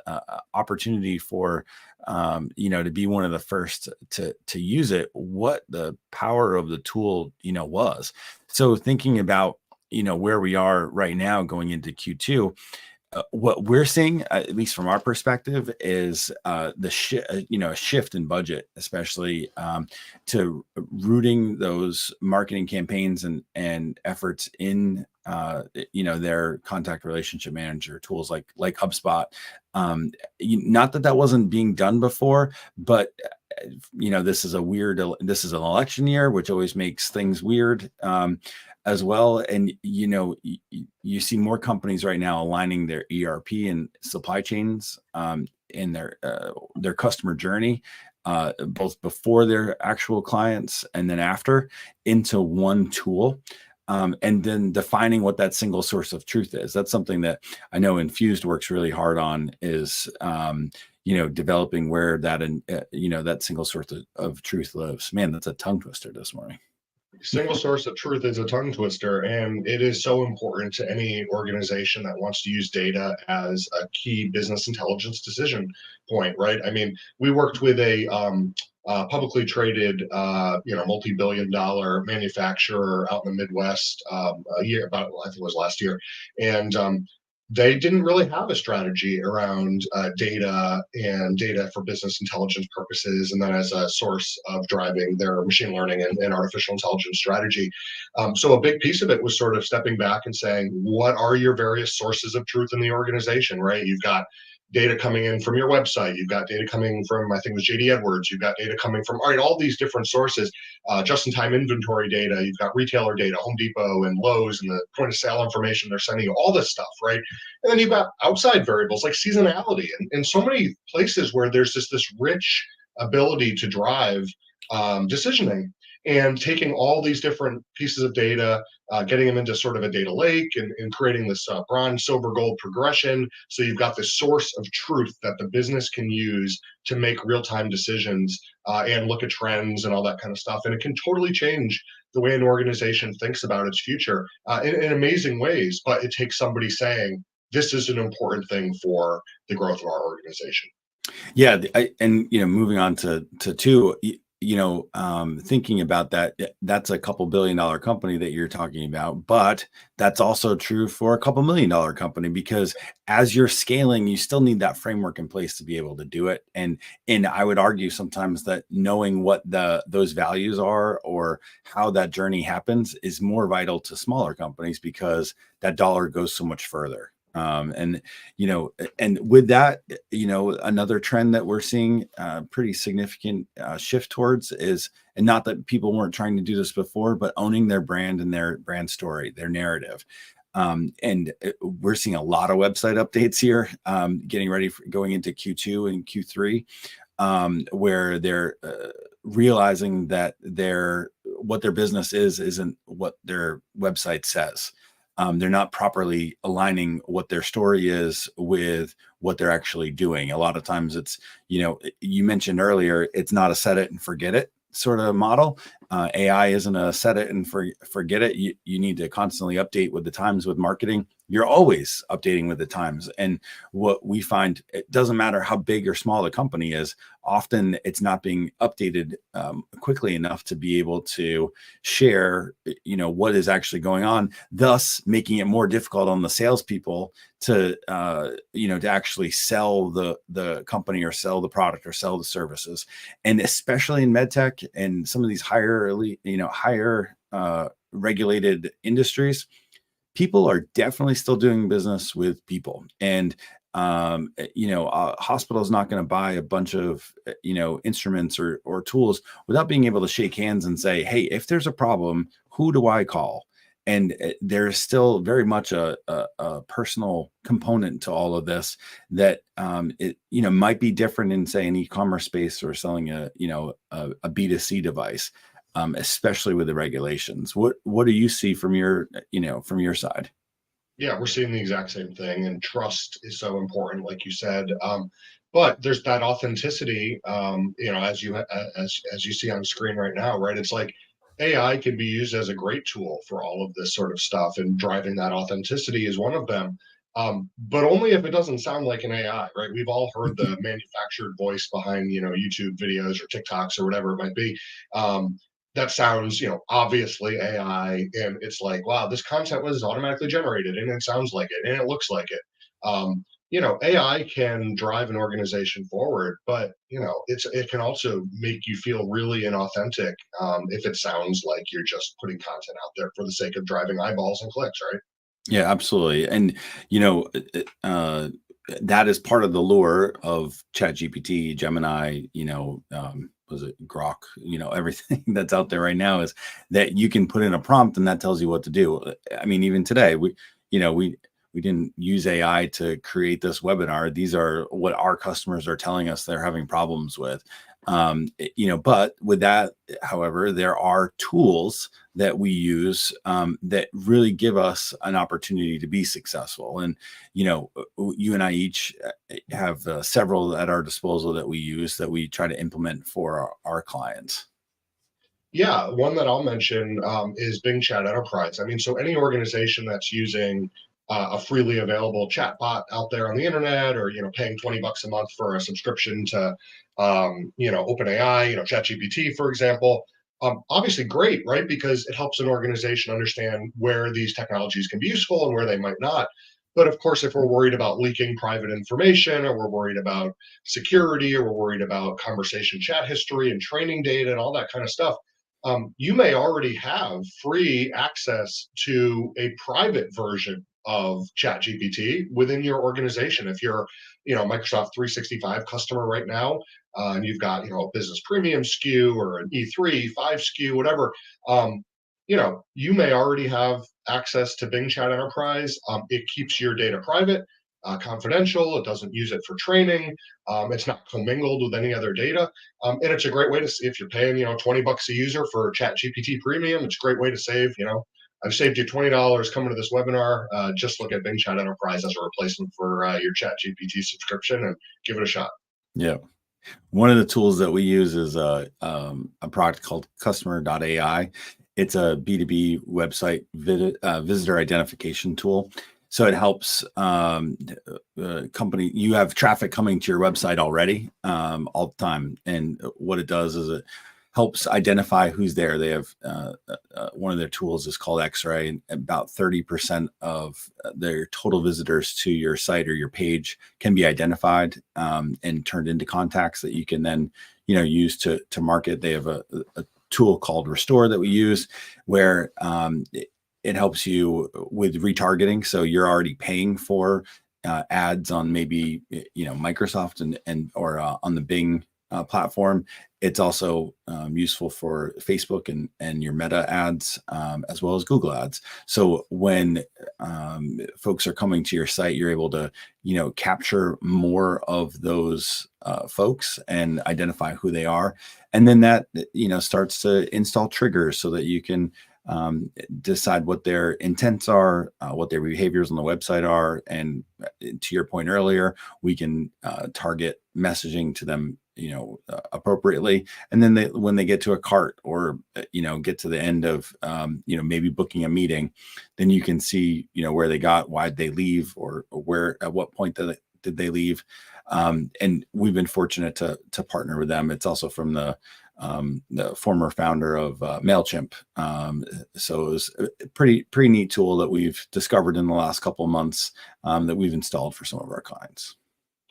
opportunity for, to be one of the first to use it. What the power of the tool, was. So thinking about where we are right now going into Q2, what we're seeing, at least from our perspective, is a shift in budget, especially to rooting those marketing campaigns and efforts in their contact relationship manager tools like HubSpot. Not that wasn't being done before, but this is an election year, which always makes things weird. As well. And, you see more companies right now aligning their ERP and supply chains in their customer journey, both before their actual clients and then after, into one tool. And then defining what that single source of truth is. That's something that I know Infused works really hard on, is developing where that single source of truth lives. Man, that's a tongue twister this morning. Single source of truth is a tongue twister, and it is so important to any organization that wants to use data as a key business intelligence decision point, right? I mean, we worked with a publicly traded, multi-billion-dollar manufacturer out in the Midwest I think it was last year, and they didn't really have a strategy around data for business intelligence purposes, and then as a source of driving their machine learning and artificial intelligence strategy. So a big piece of it was sort of stepping back and saying, what are your various sources of truth in the organization, right? You've got data coming in from your website. You've got data coming from, I think it was JD Edwards. You've got data coming from, all these different sources, just-in-time inventory data. You've got retailer data, Home Depot and Lowe's, and the point of sale information they're sending you, all this stuff, right? And then you've got outside variables like seasonality and so many places where there's just this rich ability to drive decisioning, and taking all these different pieces of data, getting them into sort of a data lake, and creating this bronze, silver, gold progression. So you've got this source of truth that the business can use to make real-time decisions and look at trends and all that kind of stuff. And it can totally change the way an organization thinks about its future in amazing ways. But it takes somebody saying, this is an important thing for the growth of our organization. Yeah, and moving on to two, thinking about that, that's a couple $1 billion company that you're talking about, but that's also true for a couple $1 million company, because as you're scaling, you still need that framework in place to be able to do it. And I would argue sometimes that knowing what those values are or how that journey happens is more vital to smaller companies, because that dollar goes so much further. And with that, another trend that we're seeing pretty significant shift towards is, and not that people weren't trying to do this before, but owning their brand and their brand story, their narrative. And we're seeing a lot of website updates here, getting ready for going into Q2 and Q3, where they're realizing that their what their business isn't what their website says. They're not properly aligning what their story is with what they're actually doing. A lot of times it's, you mentioned earlier, it's not a set it and forget it sort of model. AI isn't a set it and forget it. You need to constantly update with the times with marketing. You're always updating with the times. And what we find, it doesn't matter how big or small the company is, often it's not being updated quickly enough to be able to share, what is actually going on, thus making it more difficult on the salespeople to, to actually sell the company or sell the product or sell the services. And especially in MedTech and some of these higher regulated industries, people are definitely still doing business with people. And a hospital is not going to buy a bunch of instruments or tools without being able to shake hands and say, hey, if there's a problem, who do I call? And there's still very much a personal component to all of this that it might be different in, say, an e-commerce space or selling a B2C device, especially with the regulations. What do you see from your side? Yeah, we're seeing the exact same thing, and trust is so important, like you said. But there's that authenticity, as you see on screen right now, right? It's like AI can be used as a great tool for all of this sort of stuff, and driving that authenticity is one of them. But only if it doesn't sound like an AI, right? We've all heard the manufactured voice behind, YouTube videos or TikToks or whatever it might be. That sounds, obviously AI, and it's like, wow, this content was automatically generated, and it sounds like it, and it looks like it. AI can drive an organization forward, but it can also make you feel really inauthentic if it sounds like you're just putting content out there for the sake of driving eyeballs and clicks, right? Yeah, absolutely. And, that is part of the lure of ChatGPT, Gemini, was it Grok, everything that's out there right now is that you can put in a prompt and that tells you what to do. I mean, even today, we didn't use AI to create this webinar. These are what our customers are telling us they're having problems with. But with that, however, there are tools that we use that really give us an opportunity to be successful. And, you and I each have several at our disposal that we use that we try to implement for our clients. Yeah, one that I'll mention is Bing Chat Enterprise. I mean, so any organization that's using a freely available chatbot out there on the internet, or paying $20 a month for a subscription to OpenAI, ChatGPT, for example, obviously great, right? Because it helps an organization understand where these technologies can be useful and where they might not. But of course, if we're worried about leaking private information, or we're worried about security, or we're worried about conversation chat history and training data and all that kind of stuff, you may already have free access to a private version of ChatGPT within your organization. If you're, Microsoft 365 customer right now, and you've got, a business premium SKU or an E3, 5 SKU, whatever, you may already have access to Bing Chat Enterprise. It keeps your data private, confidential. It doesn't use it for training. It's not commingled with any other data. And it's a great way to see if you're paying, $20 a user for Chat GPT Premium. It's a great way to save, I've saved you $20 coming to this webinar. Just look at Bing Chat Enterprise as a replacement for your Chat GPT subscription and give it a shot. Yeah. One of the tools that we use is a product called customer.ai. It's a B2B website visitor identification tool. So it helps company. You have traffic coming to your website already all the time. And what it does is it helps identify who's there. They have one of their tools is called X-Ray, and about 30% of their total visitors to your site or your page can be identified and turned into contacts that you can then use to market. They have a tool called Restore that we use where it helps you with retargeting. So you're already paying for ads on maybe Microsoft and or on the Bing platform. It's also useful for Facebook and your Meta ads, as well as Google ads. So when folks are coming to your site, you're able to, capture more of those folks and identify who they are. And then that, starts to install triggers so that you can decide what their intents are, what their behaviors on the website are. And to your point earlier, we can target messaging to them, appropriately. And then when they get to a cart or, get to the end of, maybe booking a meeting, then you can see, where they got, why did they leave, or where, at what point did they leave. And we've been fortunate to partner with them. It's also from the former founder of MailChimp. So it was a pretty neat tool that we've discovered in the last couple of months, that we've installed for some of our clients.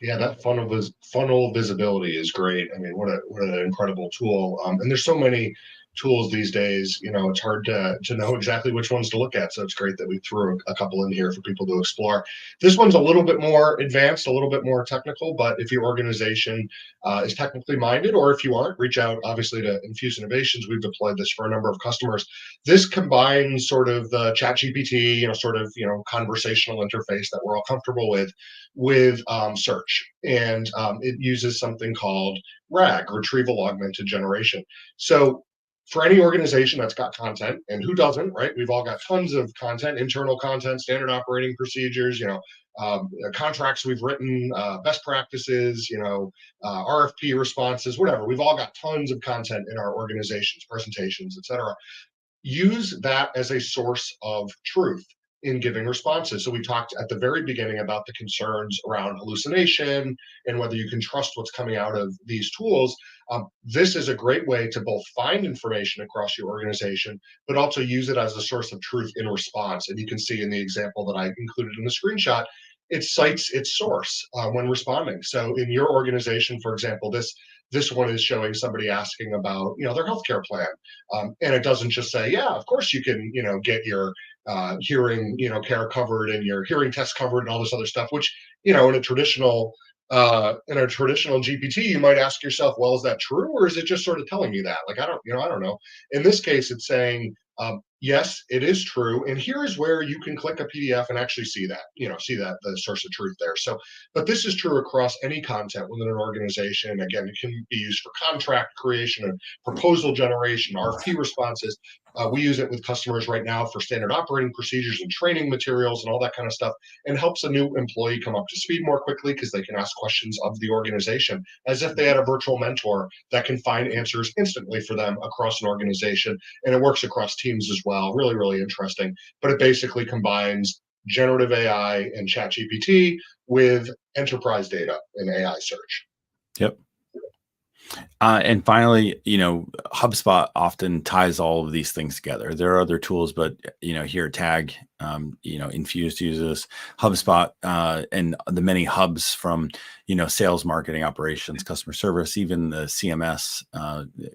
Yeah, that funnel visibility is great. I mean, what an incredible tool. And there's so many tools these days. It's hard to know exactly which ones to look at. So it's great that we threw a couple in here for people to explore. This one's a little bit more advanced, a little bit more technical. But if your organization is technically minded, or if you aren't, reach out obviously to Infused Innovations. We've deployed this for a number of customers. This combines sort of the chat GPT, conversational interface that we're all comfortable with search. And it uses something called RAG, retrieval augmented generation. So for any organization that's got content, and who doesn't, right? We've all got tons of content, internal content, standard operating procedures, contracts we've written, best practices, RFP responses, whatever. We've all got tons of content in our organizations, presentations, et cetera. Use that as a source of truth in giving responses. So we talked at the very beginning about the concerns around hallucination and whether you can trust what's coming out of these tools. This is a great way to both find information across your organization, but also use it as a source of truth in response. And you can see in the example that I included in the screenshot, it cites its source when responding. So in your organization, for example, this one is showing somebody asking about their healthcare plan, and it doesn't just say, yeah, of course you can get your hearing care covered and your hearing test covered and all this other stuff, which in a traditional GPT, you might ask yourself, well, is that true, or is it just sort of telling me that? Like, I don't know. In this case, it's saying, yes, it is true, and here is where you can click a PDF and actually see that the source of truth there. So, but this is true across any content within an organization. Again, it can be used for contract creation and proposal generation, RFP responses. We use it with customers right now for standard operating procedures and training materials and all that kind of stuff, and helps a new employee come up to speed more quickly because they can ask questions of the organization as if they had a virtual mentor that can find answers instantly for them across an organization. And it works across teams as well. Really, really interesting. But it basically combines generative AI and ChatGPT with enterprise data and AI search. Yep. And finally, HubSpot often ties all of these things together. There are other tools, but here at Tag, Infused uses HubSpot, and the many hubs from sales, marketing, operations, customer service, even the CMS,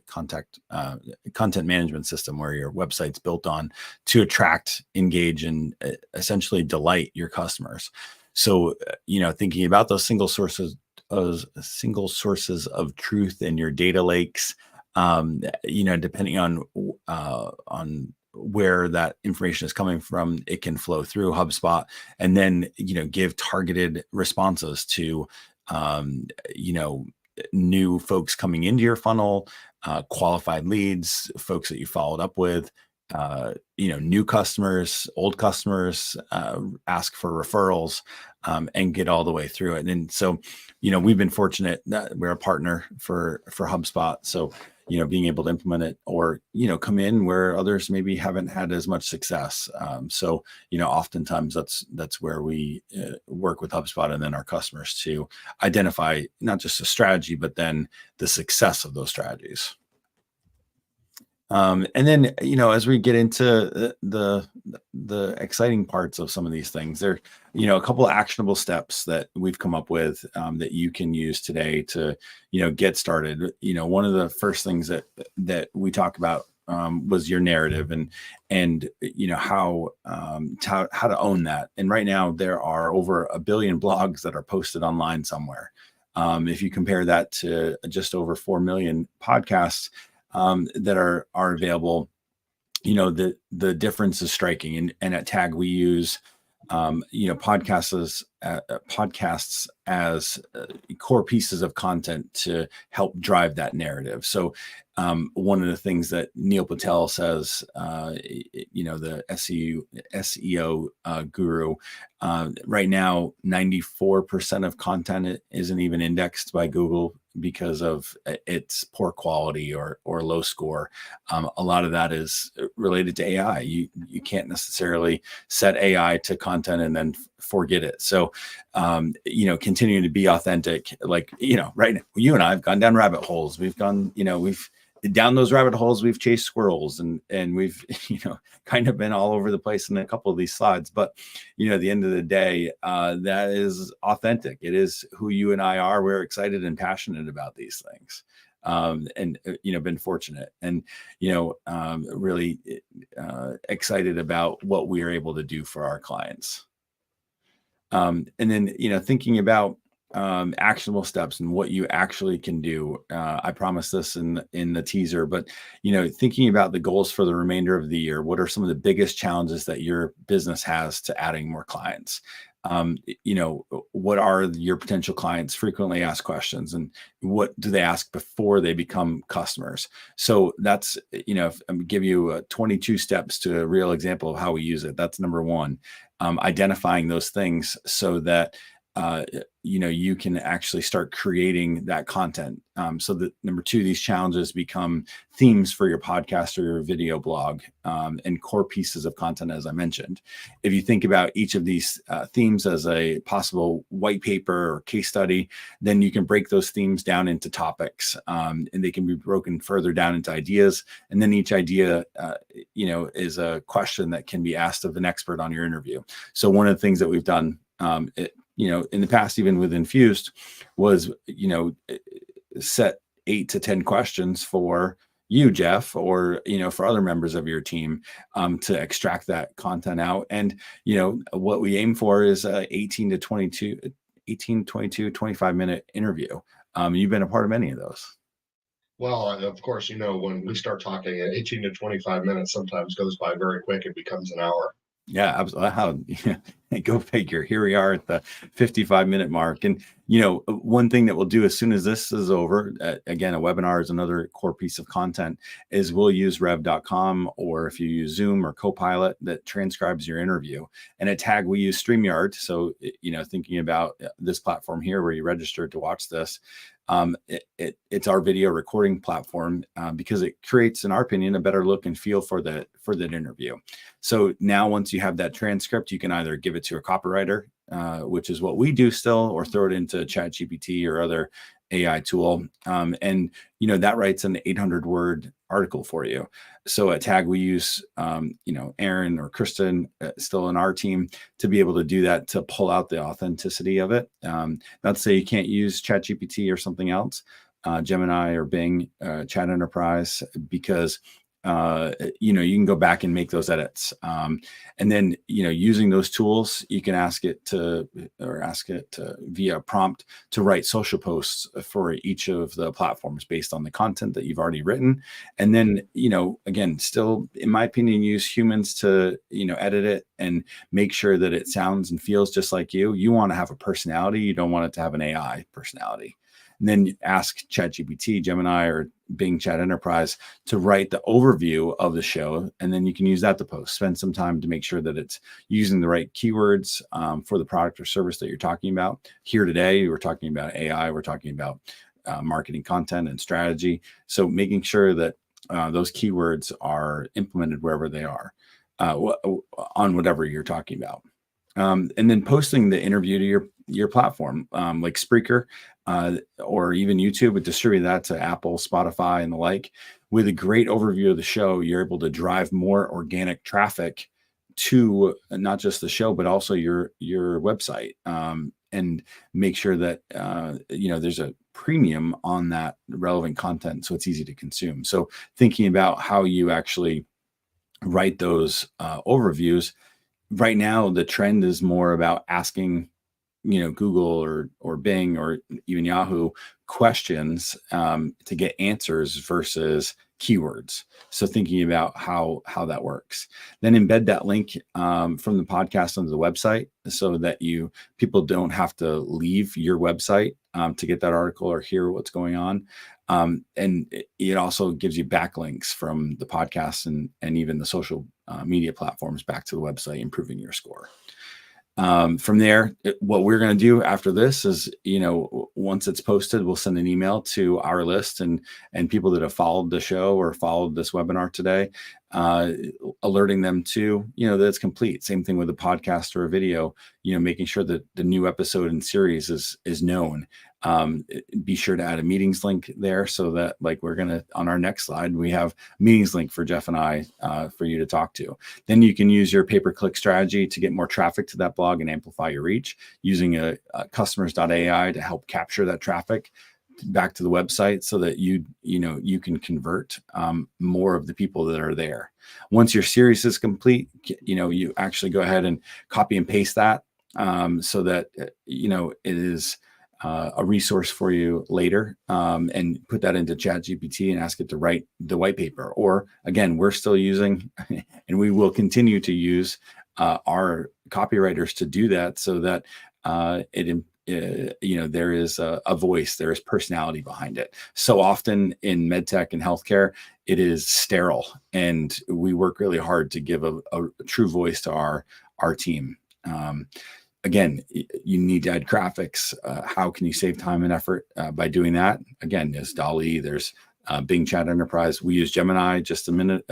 content management system where your website's built on, to attract, engage, and essentially delight your customers. So thinking about those single sources of truth in your data lakes, depending on where that information is coming from, it can flow through HubSpot and then give targeted responses to new folks coming into your funnel, qualified leads, folks that you followed up with, new customers, old customers, ask for referrals, and get all the way through it. And so, we've been fortunate that we're a partner for HubSpot. So, being able to implement it or, come in where others maybe haven't had as much success. So, oftentimes that's where we work with HubSpot and then our customers to identify not just a strategy, but then the success of those strategies. And then, as we get into the exciting parts of some of these things, there, a couple of actionable steps that we've come up with, that you can use today to, get started. One of the first things that we talk about was your narrative and how to own that. And right now there are over 1 billion blogs that are posted online somewhere. If you compare that to just over 4 million podcasts that are available, the difference is striking. And at Tag, we use podcasts as core pieces of content to help drive that narrative. So one of the things that Neil Patel says, the SEO guru, right now, 94% of content isn't even indexed by Google because of its poor quality or low score. A lot of that is related to AI. You can't necessarily set AI to content and then forget it. So, continuing to be authentic, right now, you and I have gone down rabbit holes. We've gone, we've down those rabbit holes, we've chased squirrels and we've, kind of been all over the place in a couple of these slides. But, at the end of the day, that is authentic. It is who you and I are. We're excited and passionate about these things. Been fortunate and, really excited about what we are able to do for our clients. And then, thinking about actionable steps and what you actually can do. I promised this in the teaser, but thinking about the goals for the remainder of the year, what are some of the biggest challenges that your business has to adding more clients? What are your potential clients frequently asked questions, and what do they ask before they become customers? So that's, if I give you 22 steps to a real example of how we use it. That's number one, identifying those things so that you can actually start creating that content. So that number two, these challenges become themes for your podcast or your video blog, and core pieces of content, as I mentioned. If you think about each of these themes as a possible white paper or case study, then you can break those themes down into topics, and they can be broken further down into ideas. And then each idea, is a question that can be asked of an expert on your interview. So one of the things that we've done, in the past, even with Infused, was, set 8 to 10 questions for you, Jeff, or, for other members of your team, to extract that content out. And, what we aim for is 18 to 22, 25-minute interview. You've been a part of many of those. Well, of course, when we start talking, 18 to 25 minutes sometimes goes by very quick. It becomes an hour. Yeah, absolutely. Go figure. Here we are at the 55-minute mark. And, one thing that we'll do as soon as this is over, again, a webinar is another core piece of content, is we'll use rev.com, or if you use Zoom or Copilot, that transcribes your interview. And at Tag, we use StreamYard. So, thinking about this platform here where you registered to watch this, it's our video recording platform, because it creates, in our opinion, a better look and feel for that interview. So now, once you have that transcript, you can either give it to a copywriter, which is what we do still, or throw it into ChatGPT or other AI tool. And, that writes an 800-word article for you. So at Tag, we use, Aaron or Kristen, still in our team, to be able to do that, to pull out the authenticity of it. Not to say you can't use ChatGPT or something else, Gemini or Bing, Chat Enterprise, because you can go back and make those edits. And then, using those tools, you can ask it via prompt to write social posts for each of the platforms based on the content that you've already written. And then, again, still, in my opinion, use humans to, edit it and make sure that it sounds and feels just like you. You want to have a personality. You don't want it to have an AI personality. And then ask ChatGPT, Gemini, or Bing Chat Enterprise to write the overview of the show. And then you can use that to post. Spend some time to make sure that it's using the right keywords for the product or service that you're talking about. Here today, we're talking about AI. We're talking about marketing content and strategy. So making sure that those keywords are implemented wherever they are, on whatever you're talking about. And then posting the interview to your platform, like Spreaker, or even YouTube, would distribute that to Apple, Spotify, and the like. With a great overview of the show, you're able to drive more organic traffic to not just the show, but also your website, and make sure that there's a premium on that relevant content, so it's easy to consume. So thinking about how you actually write those overviews. Right now, the trend is more about asking Google or Bing or even Yahoo questions to get answers versus keywords. So thinking about how that works, then embed that link from the podcast onto the website so that people don't have to leave your website to get that article or hear what's going on. And it also gives you backlinks from the podcast and even the social media platforms back to the website, improving your score. From there, what we're going to do after this is, once it's posted, we'll send an email to our list and people that have followed the show or followed this webinar today, alerting them to, that it's complete. Same thing with a podcast or a video, making sure that the new episode and series is known. Be sure to add a meetings link there so that, like, we're going to, on our next slide, we have meetings link for Jeff and I for you to talk to. Then you can use your pay-per-click strategy to get more traffic to that blog and amplify your reach using a customers.ai to help capture that traffic back to the website so that you can convert more of the people that are there. Once your series is complete, you actually go ahead and copy and paste that so that it is a resource for you later, and put that into ChatGPT and ask it to write the white paper. Or again, we're still using, and we will continue to use our copywriters to do that so that there is a voice, there is personality behind it. So often in MedTech and healthcare, it is sterile, and we work really hard to give a true voice to our team. Again, you need to add graphics. How can you save time and effort by doing that? Again, there's DALL-E, there's Bing Chat Enterprise. We use Gemini just a minute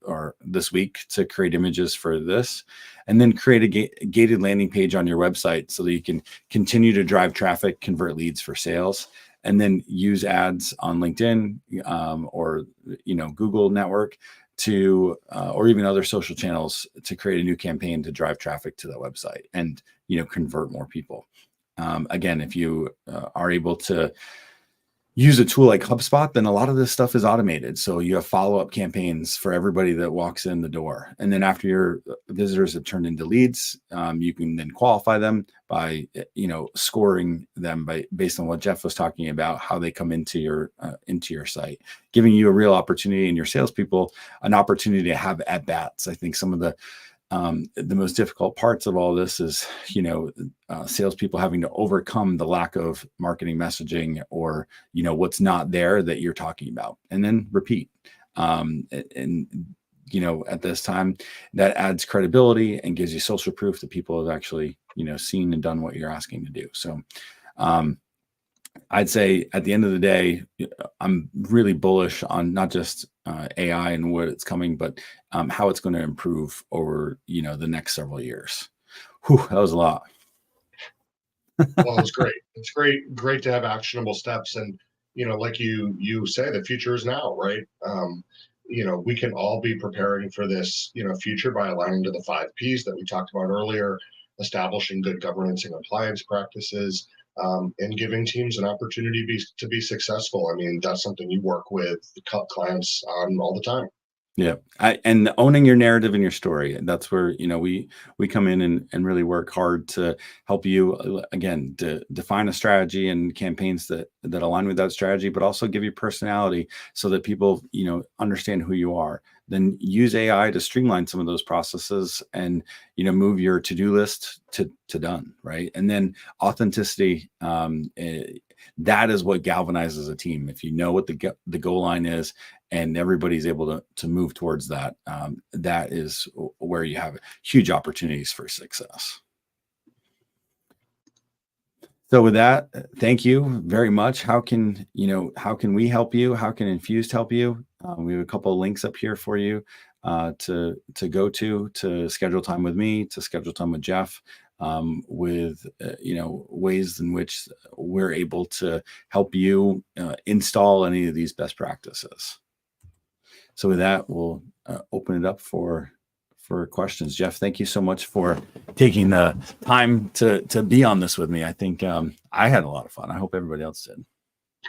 or this week to create images for this, and then create a gated landing page on your website so that you can continue to drive traffic, convert leads for sales, and then use ads on LinkedIn or Google network to or even other social channels to create a new campaign to drive traffic to the website and convert more people. Again, if you are able to use a tool like HubSpot, then a lot of this stuff is automated. So you have follow-up campaigns for everybody that walks in the door. And then after your visitors have turned into leads, you can then qualify them by, scoring them based on what Jeff was talking about, how they come into your site, giving you a real opportunity and your salespeople an opportunity to have at-bats. I think some of the most difficult parts of all this is, salespeople having to overcome the lack of marketing messaging or, what's not there that you're talking about, and then repeat. And at this time, that adds credibility and gives you social proof that people have actually, seen and done what you're asking to do. So, I'd say at the end of the day, I'm really bullish on not just AI and what it's coming, but how it's going to improve over, the next several years. Whew, that was a lot. Well, it's great. It's great to have actionable steps. And, like you say, the future is now, right? We can all be preparing for this, future by aligning to the 5 Ps that we talked about earlier, establishing good governance and compliance practices, and giving teams an opportunity to be successful. I mean, that's something you work with clients on all the time. Yeah. And owning your narrative and your story. That's where, we come in and really work hard to help you, again, to define a strategy and campaigns that align with that strategy, but also give you personality so that people, understand who you are. Then use AI to streamline some of those processes and, move your to-do list to done, right? And then authenticity, that is what galvanizes a team. If you know what the goal line is and everybody's able to move towards that, that is where you have huge opportunities for success. So with that, thank you very much. How can we help you? How can Infused help you? We have a couple of links up here for you to go to schedule time with me, to schedule time with Jeff, with ways in which we're able to help you install any of these best practices. So with that, we'll open it up for questions. Jeff, thank you so much for taking the time to be on this with me. I think I had a lot of fun. I hope everybody else did.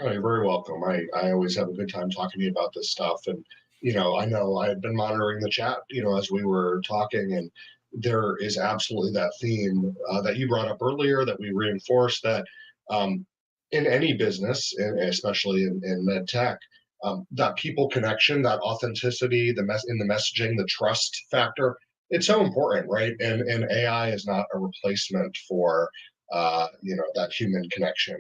Oh, you're very welcome. I always have a good time talking to you about this stuff. And, I know I had been monitoring the chat, as we were talking, and, there is absolutely that theme that you brought up earlier, that we reinforced, that in any business, and especially in MedTech, that people connection, that authenticity, in the messaging, the trust factor, it's so important, right? And AI is not a replacement for that human connection.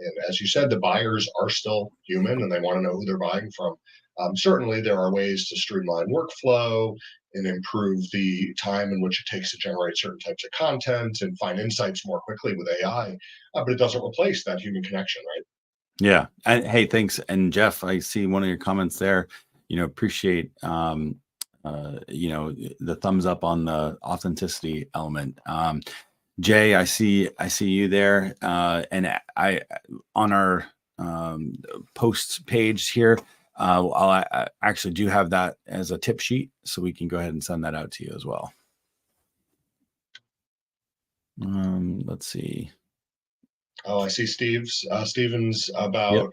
And as you said, the buyers are still human, and they want to know who they're buying from. Certainly, there are ways to streamline workflow and improve the time in which it takes to generate certain types of content and find insights more quickly with AI, but it doesn't replace that human connection, right? Yeah. And hey, thanks. And Jeff, I see one of your comments there, appreciate, the thumbs up on the authenticity element. Jay, I see you there. And I on our post page here, I actually do have that as a tip sheet, so we can go ahead and send that out to you as well. Let's see. Oh, I see Stevens about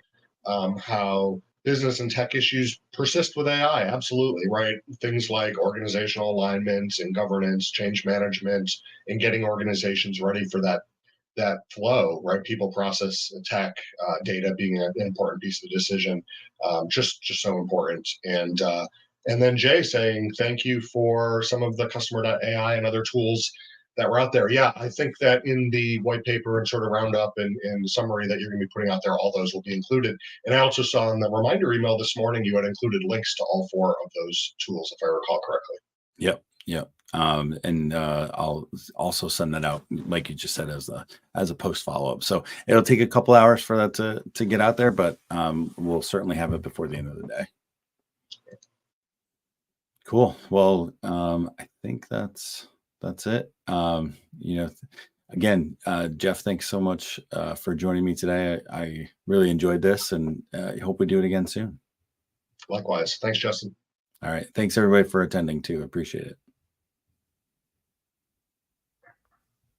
how business and tech issues persist with AI. Absolutely, right? Things like organizational alignment and governance, change management, and getting organizations ready for that flow, right? People, process, tech, data being an important piece of the decision, just so important. And then Jay saying thank you for some of the customer.ai and other tools that were out there. Yeah, I think that in the white paper and sort of roundup and summary that you're going to be putting out there, all those will be included. And I also saw in the reminder email this morning, you had included links to all 4 of those tools, if I recall correctly. Yep. And I'll also send that out, like you just said, as a post follow-up. So it'll take a couple hours for that to get out there, but we'll certainly have it before the end of the day. Cool. Well, I think that's it. Again, Jeff, thanks so much for joining me today. I really enjoyed this, and I hope we do it again soon. Likewise. Thanks, Justin. All right. Thanks everybody for attending too. Appreciate it.